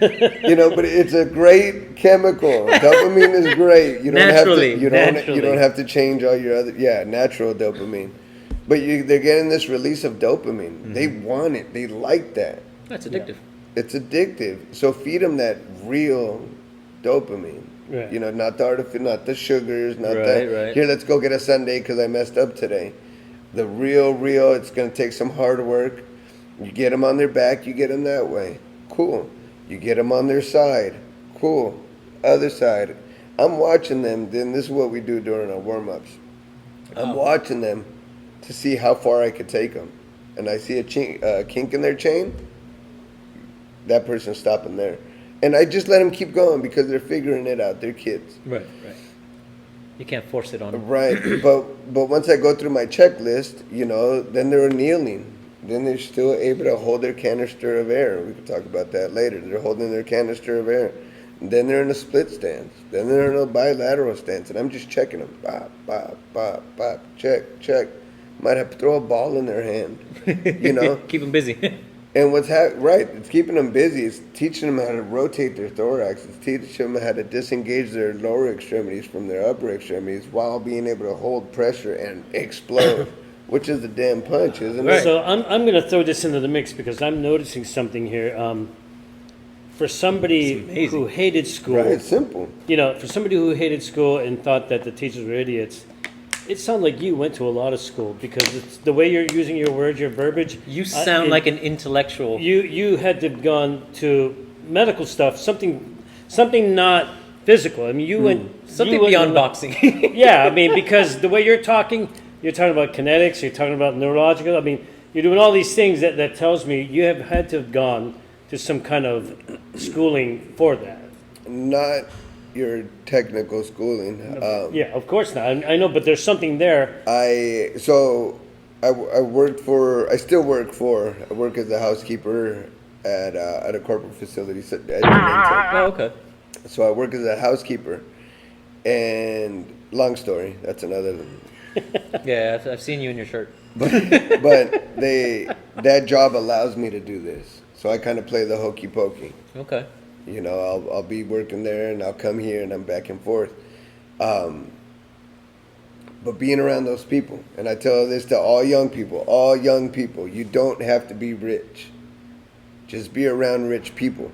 But it's a great chemical. Dopamine is great. You don't Naturally, have to. You don't have to change all your other. Yeah, natural dopamine. But they're getting this release of dopamine. Mm-hmm. They want it. They like that. That's addictive. It's addictive. So feed them that real dopamine. Right. Not the artificial, not the sugars, not Right. Here, let's go get a sundae because I messed up today. The real. It's going to take some hard work. You get them on their back. You get them that way. Cool. You get them on their side. Cool. Other side. I'm watching them. Then this is what we do during our warm-ups. I'm watching them to see how far I could take them. And I see a kink in their chain, that person's stopping there. And I just let them keep going because they're figuring it out. They're kids. Right. You can't force it on them. Right. but once I go through my checklist, then they're kneeling. Then they're still able to hold their canister of air. We can talk about that later. They're holding their canister of air. Then they're in a split stance. Then they're in a bilateral stance. And I'm just checking them. Bop, bop, bop, bop. Check. Might have to throw a ball in their hand. Keep them busy. And it's keeping them busy. It's teaching them how to rotate their thorax. It's teaching them how to disengage their lower extremities from their upper extremities while being able to hold pressure and explode. Which is the damn punch, isn't it? So I'm going to throw this into the mix because I'm noticing something here. For somebody who hated school, right, it's simple. For somebody who hated school and thought that the teachers were idiots, it sounded like you went to a lot of school because it's the way you're using your words, your verbiage. You sound like an intellectual. You had to have gone to medical stuff, something not physical. I mean, you went something beyond boxing. Yeah, I mean, because the way you're talking about kinetics, you're talking about neurological. I mean, you're doing all these things that tells me you have had to have gone to some kind of schooling for that. Not your technical schooling. Yeah, of course not. I know, but there's something there. I still work as a housekeeper at a corporate facility at Genentech. Oh, okay. So I work as a housekeeper, and long story, that's another. Yeah, I've seen you in your shirt. But that job allows me to do this, so I kind of play the hokey pokey. Okay. I'll be working there and I'll come here and I'm back and forth. But being around those people, and I tell this to all young people, you don't have to be rich. Just be around rich people.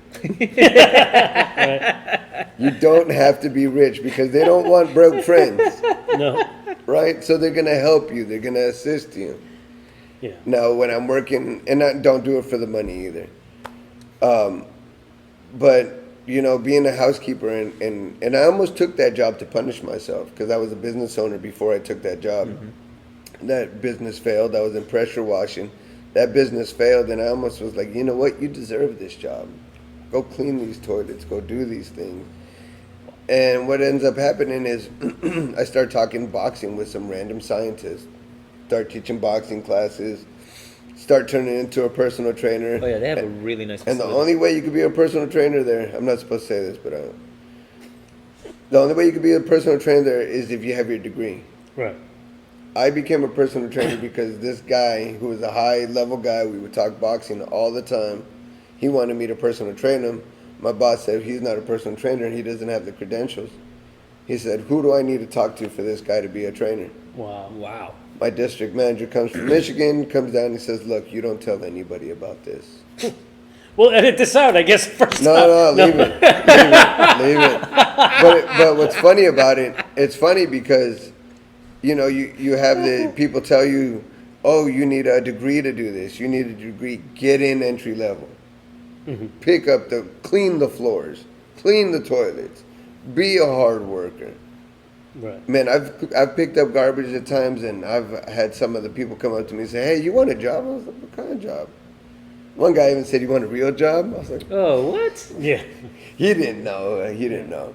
You don't have to be rich because they don't want broke friends. No. Right? So they're going to help you. They're going to assist you. Yeah. Now, when I'm working, and I don't do it for the money either. But, being a housekeeper, and I almost took that job to punish myself because I was a business owner before I took that job. Mm-hmm. That business failed. I was in pressure washing. That business failed, and I almost was like, you know what? You deserve this job. Go clean these toilets. Go do these things. And what ends up happening is I start talking boxing with some random scientists, start teaching boxing classes, start turning into a personal trainer. Oh, yeah, they have a really nice facility. And the only way you could be a personal trainer there, I'm not supposed to say this, but the only way you could be a personal trainer there is if you have your degree. Right. I became a personal trainer because this guy, who was a high-level guy, we would talk boxing all the time, he wanted me to personal train him. My boss said he's not a personal trainer and he doesn't have the credentials. He said, who do I need to talk to for this guy to be a trainer? Wow. My district manager comes from Michigan, comes down and says, look, you don't tell anybody about this. We'll edit this out, I guess, first No, leave it. Leave it. But what's funny about it, it's funny because, you have the people tell you, oh, you need a degree to do this. You need a degree. Get in entry level. Mm-hmm. Clean the floors, clean the toilets, be a hard worker. Right. Man, I've picked up garbage at times, and I've had some of the people come up to me and say, hey, you want a job? I was like, what kind of job? One guy even said, you want a real job? I was like, oh, what? Yeah. He didn't know.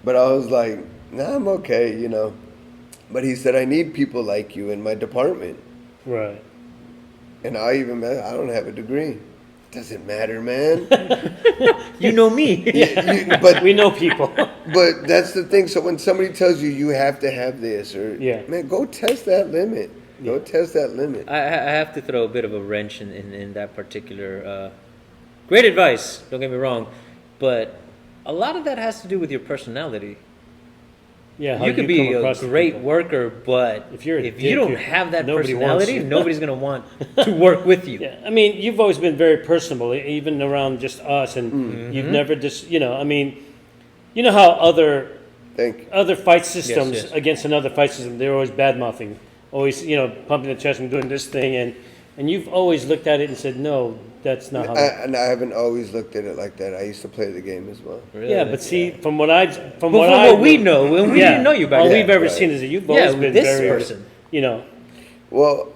But I was like, nah, I'm okay, But he said, I need people like you in my department. Right. And I don't have a degree. Doesn't matter, man. You know me. But we know people. But that's the thing. So when somebody tells you you have to have this, man, go test that limit. Go test that limit. I have to throw a bit of a wrench in that particular. Great advice. Don't get me wrong. but a lot of that has to do with your personality. Yeah, how You could come be a across to great people. worker, but If you're a you dick, don't have that nobody wants personality, you. nobody's gonna want to work with you. Yeah, I mean, you've always been very personable, even around just us, and Mm-hmm. you've never just, I mean, you know how Thank you. other fight systems yes. against another fight system, they're always bad mouthing, always, pumping the chest and doing this thing, and you've always looked at it and said, no, that's not how. And I haven't always looked at it like that. I used to play the game as well. Really? Yeah, but see, from what But from what we know, and we didn't know you back all then. we've ever right. seen is that you've Yeah, always with been this very, person. Well,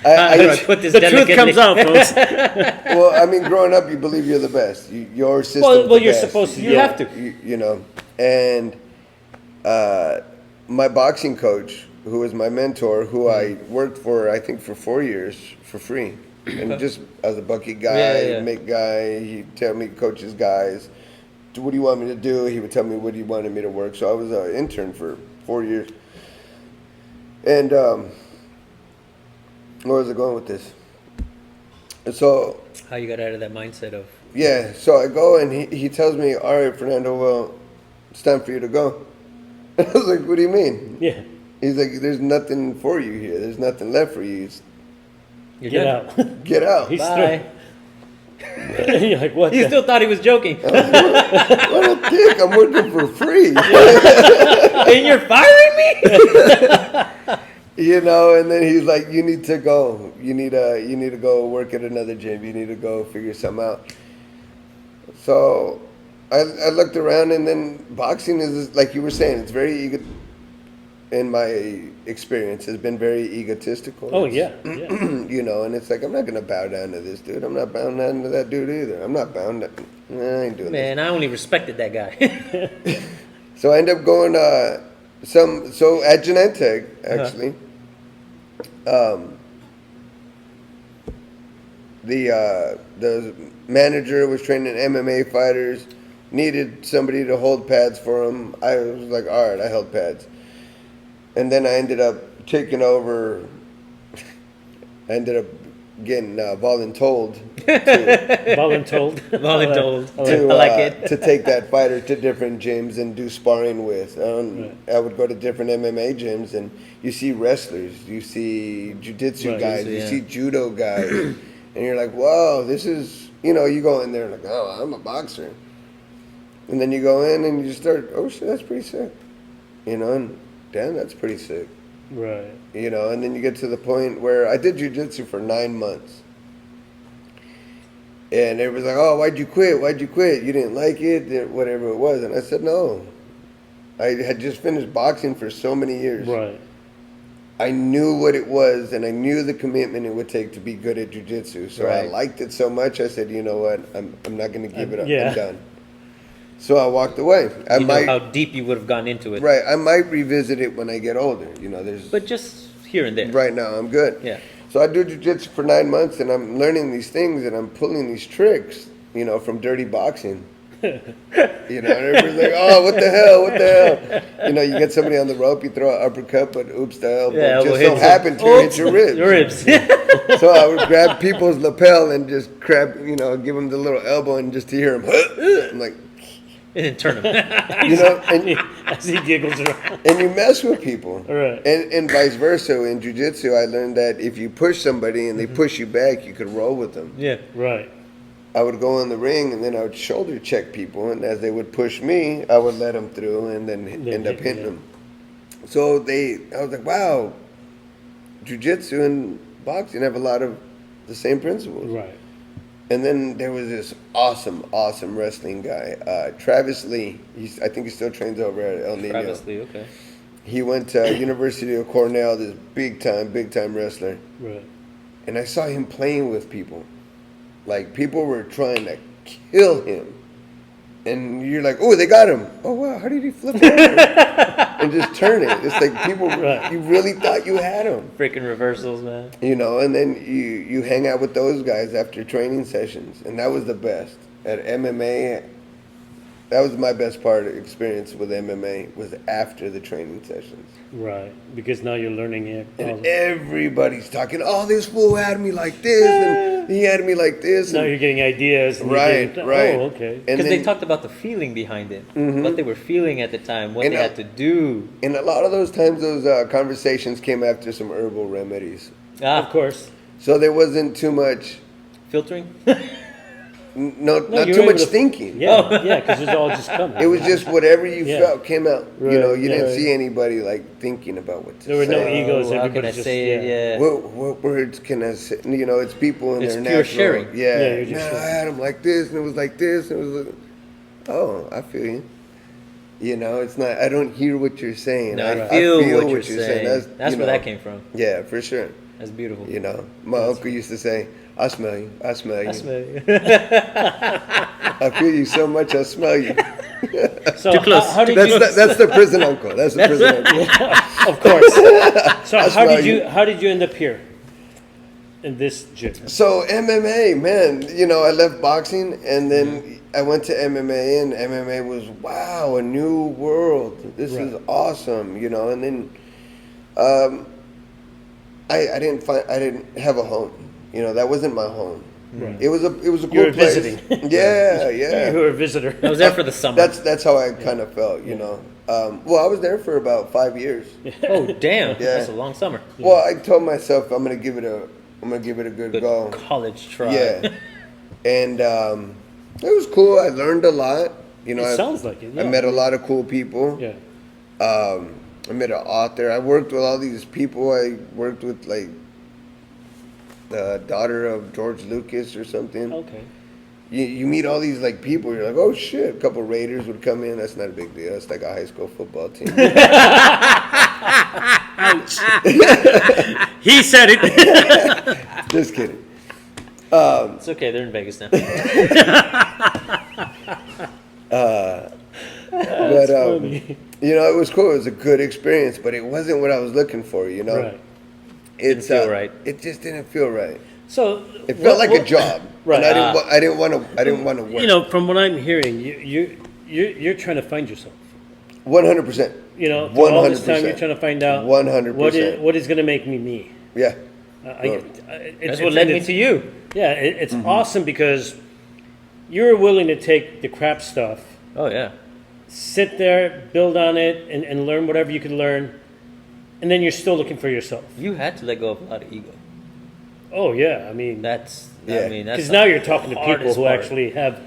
How do I I, put this the truth delicately? comes out, folks. well, I mean, growing up, you believe you're the best. Your system's well, the you're best. supposed to. You yeah. have to. You know, and my boxing coach, who was my mentor, who I worked for, I think for 4 years for free, and just as a bucket guy, Yeah. make guy, he'd tell me coach his guys, what do you want me to do? He would tell me what he wanted me to work. So I was an intern for 4 years, and where was I going with this? And so How you got out of that mindset of yeah, so I go and he tells me, all right, Fernando, well, it's time for you to go. I was like, what do you mean? Yeah, He's like, there's nothing for you here. There's nothing left for you. you're get done. out. Get out. He's Bye. You're like, what? He the- still thought he was joking, What a dick. I'm working for free. and you're firing me. And then he's like, you need to go. You need to go work at another gym. You need to go figure something out. So I looked around, and then boxing is, like you were saying, it's very in my experience, has been very egotistical. Oh It's, yeah, yeah. and it's like, I'm not going to bow down to this dude. I'm not bowing down to that dude either. I'm not bound to, I ain't doing Man, I only respected that guy. this. So I end up going, so at Genentech, actually, the manager was training MMA fighters, needed somebody to hold pads for him. I was like, all right, I held pads. And then I ended up taking over. I ended up getting voluntold Voluntold. Voluntold. to, I like it. to take that fighter to different gyms and do sparring with. Right. I would go to different MMA gyms, and you see wrestlers, you see jiu-jitsu Right, guys, you yeah. see judo guys, and you're like, wow, this is, you go in there like, oh, I'm a boxer. And then you go in and you just start, oh shit, that's pretty sick. And damn, that's pretty sick. Right. And then you get to the point where I did jiu-jitsu for 9 months. And everybody's like, oh, why'd you quit? Why'd you quit? You didn't like it? Whatever it was. And I said, no. I had just finished boxing for so many years. Right. I knew what it was, and I knew the commitment it would take to be good at jiu-jitsu. So I Right. liked it so much, I said, you know what? I'm not going to give it up. Yeah. I'm done. So I walked away. I You might, know how deep you would have gone into it. right, I might revisit it when I get older. There's But just here and there. right now I'm good. Yeah. So I do jiu-jitsu for 9 months, and I'm learning these things, and I'm pulling these tricks, from dirty boxing. And everybody's like, oh, what the hell? You get somebody on the rope, you throw an uppercut, but oops, the elbow Yeah, just elbow so hits happened to hit your ribs. Your ribs. So I would grab people's lapel and just give them the little elbow and just to hear them. I'm like, And then turn him. and As he giggles around. and you mess with people. Right. And vice versa. In jiu-jitsu, I learned that if you push somebody and they push you back, you could roll with them. Yeah. Right. I would go in the ring, and then I would shoulder check people, and as they would push me, I would let them through and then end up hitting them. So I was like, wow, jiu-jitsu and boxing have a lot of the same principles. Right. And then there was this awesome wrestling guy, Travis Lee. I think he still trains over at El Nino. Travis Lee, okay. He went to University of Cornell, this big time wrestler. Right. And I saw him playing with people. Like, people were trying to kill him. And you're like, oh, they got him. Oh, wow, how did he flip over? And just turn it. It's like people, Right. you really thought you had him. Freaking reversals, man. And then you hang out with those guys after training sessions. And that was the best. At MMA, That was my best part of experience with MMA was after the training sessions. Right, because now you're learning it. And everybody's talking, oh, this fool had me like this, and he had me like this. Now And you're getting ideas. And you're right, getting, right. Oh, okay. And Because they then- talked about the feeling behind it, what they were feeling at the time, what And they had to do. And a lot of those times, those conversations came after some herbal remedies. Of course. So there wasn't too much, Filtering. not you're too able much to- thinking. Yeah, yeah, because it's all just coming. It was just whatever you Yeah. felt came out. Right, you know, you yeah, didn't right. see anybody like thinking about what to There were no say. egos. How can I Everybody just say it? Yeah. What words can I say? You know, it's people in It's their pure natural. sharing. Yeah, Yeah, you're just nah, sharing. I had them like this, and it was like this, and it was like, oh, I feel you. You know, it's not. I don't hear what you're saying. No, I feel what you're saying. saying. That's you where know, that came from. Yeah, for sure. That's beautiful. You know, my uncle used to say, "I smell you. I smell you. That's me. I feel you so much. I smell you." So Too close. How did That's you? that's the prison uncle. That's the prison uncle. Of course. So how smell did you. How did you end up here? In this gym. So MMA, man, you know, I left boxing and then I went to MMA, and MMA was wow, a new world. This is Right. awesome, you know. And then, I didn't have a home. You know, that wasn't my home. Right. It was a cool You were place. visiting. Yeah, You yeah. were a visitor. I was there for the summer. That's how I kind of felt, you know. Well, I was there for about 5 years. Oh damn! Yeah. That's a long summer. Well, I told myself I'm gonna give it a good Good go. college try. Yeah, and it was cool. I learned a lot. You know, It sounds like it. I Yeah. met a lot of cool people. Yeah. I met an author. I worked with all these people. I worked with like the daughter of George Lucas or something. Okay. You meet all these like people. You're like, oh shit! A couple Raiders would come in. That's not a big deal. It's like a high school football team. He said it. Just kidding. It's okay. They're in Vegas now. But you know, it was cool. It was a good experience, but it wasn't what I was looking for. You know, Right. it's feel right. It just didn't feel right. So It felt like a job, Right. And I didn't want to work. You know, from what I'm hearing, you're trying to find yourself. 100%. You know, through all this time 100%. you're trying to find out 100%. what is going to make me me. Yeah. That's what led me to you. Yeah, it's Mm-hmm. awesome because you're willing to take the crap stuff, Oh yeah. sit there, build on it, and learn whatever you could learn, and then you're still looking for yourself. You had to let go of a lot of ego. Oh yeah, I mean, That's. Yeah. I mean, that's because the now you're talking to people hardest who part. actually have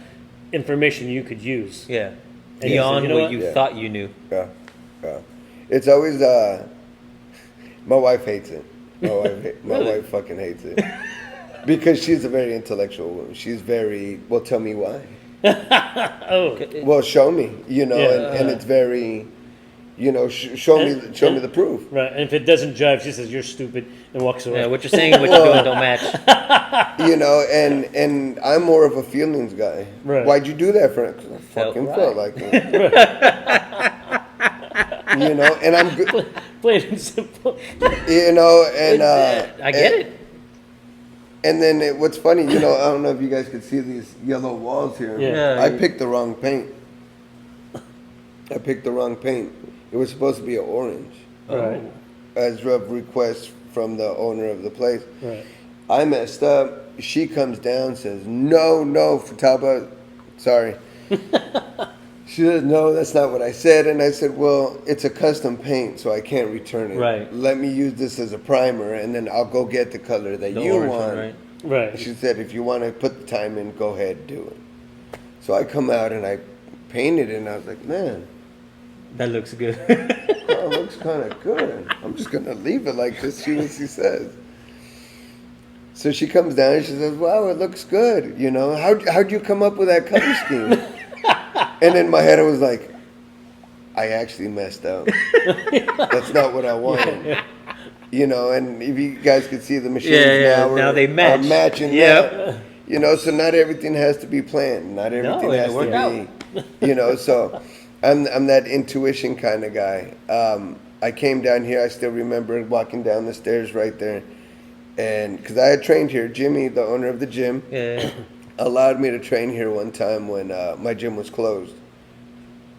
information you could use. Yeah. And Beyond you know what what? you Yeah. thought you knew. Yeah. Yeah. It's always my wife hates it. My wife fucking hates it. Because she's a very intellectual woman. She's very, well, tell me why. Oh, Well, show me, you know, Yeah. and it's very, you know, show me the proof. right. And if it doesn't jive, she says you're stupid and walks away. Yeah, what you're saying and what you're doing don't match. You know, and I'm more of a feelings guy. Right. Why'd you do that for? Because I Felt fucking right. felt like it. You know, and I'm good. Plain and simple. You know, and I get it. And then what's funny, you know, I don't know if you guys could see these yellow walls here. Yeah. I picked the wrong paint. It was supposed to be an orange, Right. as a request from the owner of the place. Right. I messed up. She comes down, says, no, Futaba, sorry. She says, no, that's not what I said. And I said, well, it's a custom paint, so I can't return it. Right. Let me use this as a primer, and then I'll go get the color that The you orange want. one, right? Right. She said, if you want to put the time in, go ahead, do it. So I come out and I painted it, and I was like, man, That looks good. it looks kind of good. I'm just going to leave it like this, see what she says. So she comes down and she says, wow, it looks good. You know, how'd you come up with that color scheme? And in my head, I was like, I actually messed up. That's not what I wanted. You know, and if you guys could see the machines Yeah, now, now they match. are matching Yep. that. You know, so not everything has to be planned. Not everything it has worked to be, you know, so I'm that intuition kind of guy. I came down here, I still remember walking down the stairs right there. And because I had trained here, Jimmy, the owner of the gym, Yeah. allowed me to train here one time when my gym was closed.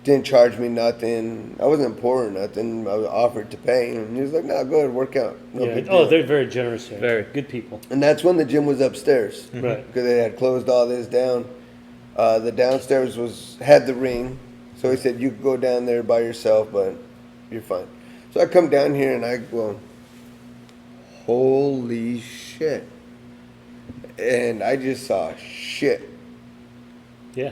Didn't charge me nothing. I wasn't poor or nothing. I was offered to pay, and he was like, "No, go ahead, work out. No Yeah. big deal." Oh, they're very generous here. Very. Good people. And that's when the gym was upstairs, Right. because they had closed all this down. The downstairs had the ring, so he said you could go down there by yourself, but you're fine. So I come down here and I go, holy shit, and I just saw shit. Yeah.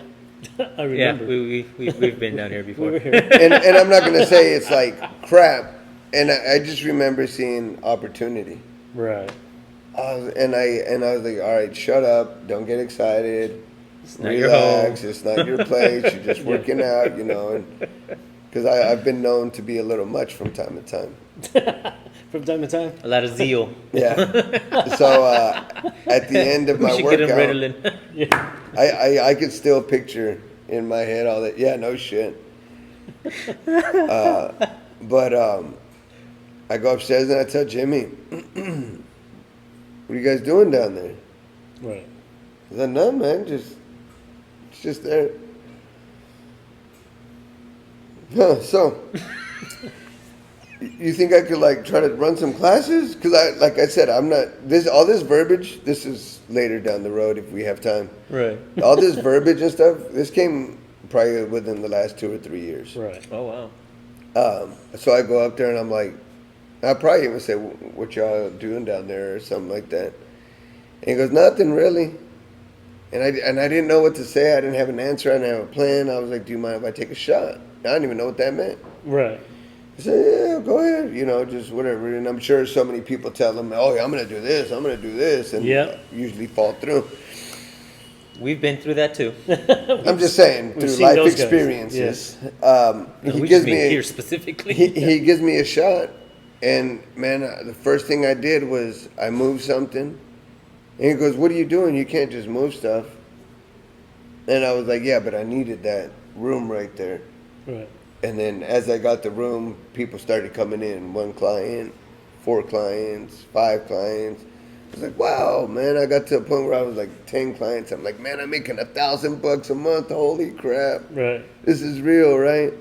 I Yeah, remember. we've been down here We before. were here. And I'm not gonna say it's like crap, and I just remember seeing opportunity. Right. I was like, all right, shut up, don't get excited. It's not your Relax. home. It's not your place. You're just working out, and because I've been known to be a little much from time to time. From time to time. A lot of zeal. Yeah. So at the end of We my should get him workout, Ritalin. Yeah. I could still picture in my head all that. Yeah, no shit. But I go upstairs and I tell Jimmy, "What are you guys doing down there?" Right. I said, "No, man, it's just there." Huh, so, you think I could like try to run some classes? Because like I said, I'm not all this verbiage. This is later down the road if we have time. Right. All this verbiage and stuff. This came probably within the last 2 or 3 years. Right. Oh wow. So I go up there and I'm like, I probably even say, "What y'all doing down there?" or something like that. And he goes, "Nothing really." And I didn't know what to say. I didn't have an answer. I didn't have a plan. I was like, "Do you mind if I take a shot?" I didn't even know what that meant. Right. I said, "Yeah, go ahead. Just whatever." And I'm sure so many people tell them, "Oh, yeah, I'm going to do this. I'm going to do this." And Yeah. usually fall through. We've been through that too. I'm just saying, We've through seen life those guys. experiences. No, He we gives just mean me here specifically. he gives me a shot. And, man, the first thing I did was I moved something. And he goes, "What are you doing? You can't just move stuff." And I was like, "Yeah, but I needed that room right there." Right. And then as I got the room, people started coming in. 1 client, 4 clients, 5 clients. I was like, wow, man. I got to a point where I was like 10 clients. I'm like, man, I'm making $1,000 a month. Holy crap. Right. This is real, right?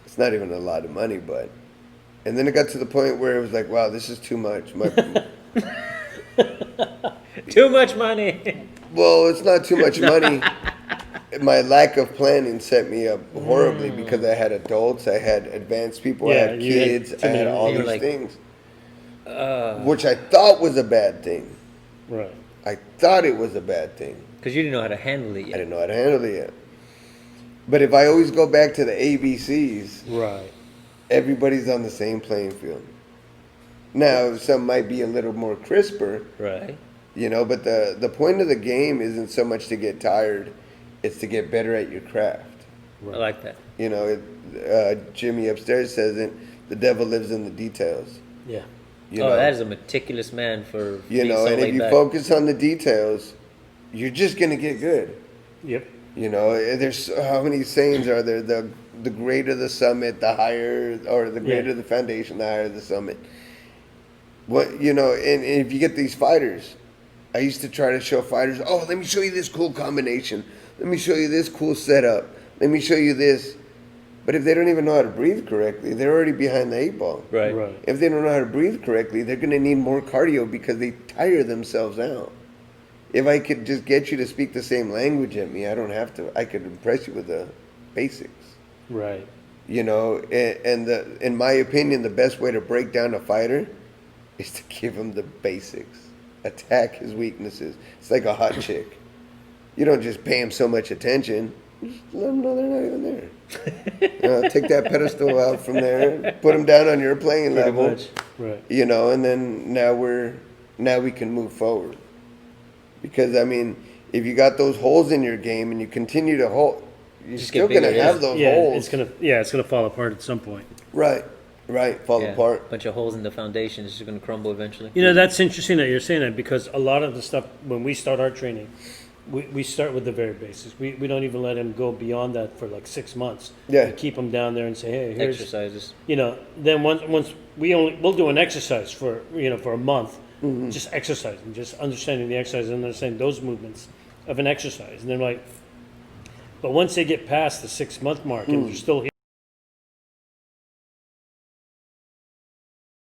It's not even a lot of money, but. And then it got to the point where it was like, wow, this is too much. Too much money. Well, it's not too much money. My lack of planning set me up horribly because I had adults, I had advanced people, I Yeah, had you had kids, too I had many- all you were these like, things, which I thought was a bad thing. Right. I thought it was a bad thing. Because you didn't know how to handle it I yet. didn't know how to handle it yet. But if I always go back to the ABCs, Right. everybody's on the same playing field. Now, some might be a little more crisper, Right. but the point of the game isn't so much to get tired, it's to get better at your craft. I like that. Jimmy upstairs says it, the devil lives in the details. Yeah. That is a meticulous man for being so and if laid you back. focus on the details, you're just going to get good. Yep. There's how many sayings are there? The greater the summit, the higher, or the greater Yeah. the foundation, the higher the summit. And if you get these fighters, I used to try to show fighters, oh, let me show you this cool combination. Let me show you this cool setup. Let me show you this. But if they don't even know how to breathe correctly, they're already behind the 8 ball. Right. Right. If they don't know how to breathe correctly, they're going to need more cardio because they tire themselves out. If I could just get you to speak the same language at me, I don't have to. I could impress you with the basics. Right. In my opinion, the best way to break down a fighter is to give him the basics. Attack his weaknesses. It's like a hot chick. You don't just pay him so much attention. Just let them know they're not even there. Take that pedestal out from there. Put them down on your playing Pretty level. much. Right. And then now we can move forward. Because if you got those holes in your game and you continue to hold, you're Just still get bigger, gonna yeah. have those Yeah. holes. It's gonna fall apart at some point. Right. Fall Yeah. apart. Bunch of holes in the foundation. It's just going to crumble eventually. That's interesting that you're saying that because a lot of the stuff when we start our training, we start with the very basics. We don't even let him go beyond that for like 6 months. Yeah. We keep him down there and say, hey, here's Exercises. Then once we'll do an exercise for a month, just exercising, just understanding the exercise and understanding those movements of an exercise, and then like But once they get past the 6 month mark and they're still here.